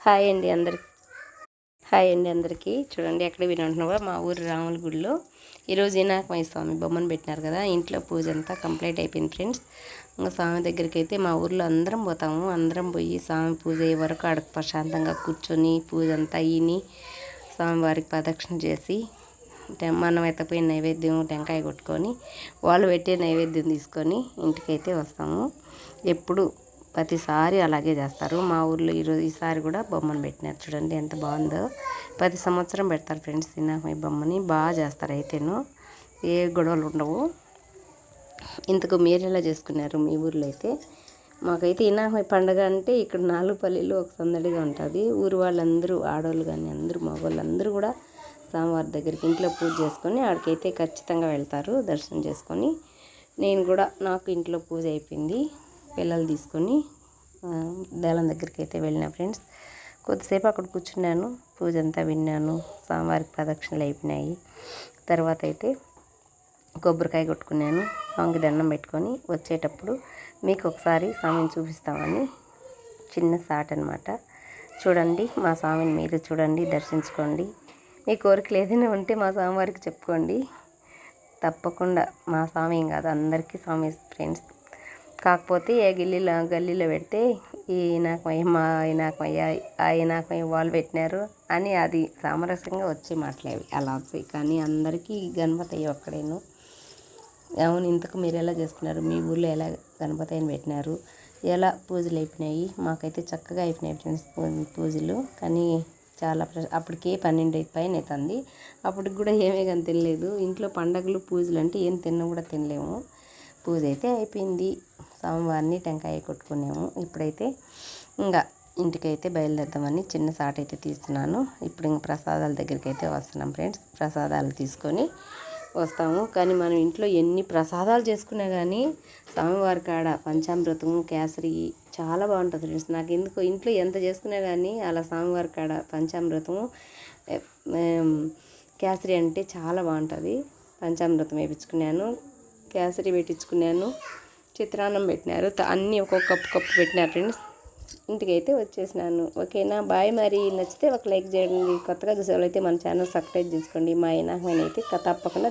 Hi అండి అందరికి అందరికీ. చూడండి ఎక్కడ వినంటున్నావా, మా ఊరు రాముల గుడిలో ఈరోజు వినాయకమయ్య స్వామి బొమ్మను పెట్టినారు కదా. ఇంట్లో పూజ అంతా కంప్లీట్ అయిపోయింది ఫ్రెండ్స్. ఇంకా స్వామి దగ్గరికి అయితే మా ఊర్లో అందరం పోతాము. అందరం పోయి స్వామి పూజ అయ్యే వరకు ఆడ ప్రశాంతంగా కూర్చొని పూజ అంతా అయ్యి స్వామివారికి ప్రదక్షిణ చేసి మనం ఎత్తపోయిన నైవేద్యం టెంకాయ కొట్టుకొని వాళ్ళు పెట్టే నైవేద్యం తీసుకొని ఇంటికైతే వస్తాము. ఎప్పుడు ప్రతిసారి అలాగే చేస్తారు మా ఊర్లో. ఈసారి కూడా బొమ్మను పెట్టినారు. చూడండి ఎంత బాగుందో. ప్రతి సంవత్సరం పెడతారు ఫ్రెండ్స్ వినాయకమయ్య బొమ్మని. బాగా చేస్తారు అయితేను, ఏ గొడవలు ఉండవు. ఇంతకు మీరు ఎలా చేసుకున్నారు మీ ఊర్లో అయితే? మాకైతే వినాయకమయ్య పండుగ అంటే ఇక్కడ 4 పల్లీలు ఒక సందడిగా ఉంటుంది. ఊరు వాళ్ళందరూ, ఆడవాళ్ళు కానీ అందరూ, మగవాళ్ళందరూ కూడా స్వామివారి దగ్గరికి ఇంట్లో పూజ చేసుకొని ఆడికైతే ఖచ్చితంగా వెళ్తారు దర్శనం చేసుకొని. నేను కూడా, నాకు ఇంట్లో పూజ అయిపోయింది, పిల్లలు తీసుకొని దేవాలయం దగ్గరికి అయితే వెళ్ళిన ఫ్రెండ్స్. కొద్దిసేపు అక్కడ కూర్చున్నాను, పూజ అంతా విన్నాను, స్వామివారికి ప్రదక్షిణలు అయిపోయినాయి. తర్వాత అయితే కొబ్బరికాయ కొట్టుకున్నాను, స్వామికి దండం పెట్టుకొని వచ్చేటప్పుడు మీకు ఒకసారి స్వామిని చూపిస్తామని చిన్న సాట్ అనమాట. చూడండి మా స్వామిని మీరు చూడండి, దర్శించుకోండి. మీ కోరికలు ఏదైనా ఉంటే మా స్వామివారికి చెప్పుకోండి. తప్పకుండా మా స్వామి ఏం కాదు, అందరికీ స్వామి ఫ్రెండ్స్. కాకపోతే ఏ గల్లీలో పెడితే ఈ వినాయకమయ్య వాళ్ళు పెట్టినారు అని అది సామరస్యంగా వచ్చే మాటలేవి అలా వచ్చాయి. కానీ అందరికీ గణపతి అయ్యి ఒక్కడేను. అవును, ఇంతకు మీరు ఎలా చేసుకున్నారు? మీ ఊళ్ళో ఎలా గణపతి అయ్యని పెట్టినారు? ఎలా పూజలు అయిపోయినాయి? మాకైతే చక్కగా అయిపోయినాయి ఫ్రెండ్స్ పూజలు. కానీ చాలా అప్పటికే 12 పైన అవుతుంది. అప్పటికి కూడా ఏమీ కానీ తినలేదు. ఇంట్లో పండగలు పూజలు అంటే ఏం కూడా తినలేము. పూజ అయితే అయిపోయింది, స్వామివారిని టెంకాయ కొట్టుకున్నాము. ఇప్పుడైతే ఇంకా ఇంటికైతే బయలుదేరుదామని చిన్న సాట్ అయితే తీస్తున్నాను. ఇప్పుడు ఇంక ప్రసాదాల దగ్గరికి అయితే వస్తున్నాం ఫ్రెండ్స్. ప్రసాదాలు తీసుకొని వస్తాము. కానీ మనం ఇంట్లో ఎన్ని ప్రసాదాలు చేసుకున్నా కానీ స్వామివారి కాడ పంచామృతం, కేసరి చాలా బాగుంటుంది ఫ్రెండ్స్. నాకు ఎందుకో ఇంట్లో ఎంత చేసుకున్నా కానీ అలా స్వామివారి కాడ పంచామృతము, కేసరి అంటే చాలా బాగుంటుంది. పంచామృతం వేయించుకున్నాను, కేసరి పెట్టించుకున్నాను, చిత్రాన్నం పెట్టినారు, అన్నీ ఒక్కొక్క కప్పు పెట్టినారు ఫ్రెండ్స్. ఇంటికైతే వచ్చేసినాను. ఓకేనా, బాయ్. మరి నచ్చితే ఒక లైక్ చేయండి. కొత్తగా చూసే వాళ్ళైతే మన ఛానల్ సబ్స్క్రైబ్ చేసుకోండి. మా వినాయకమయ్య అయితే తప్పకుండా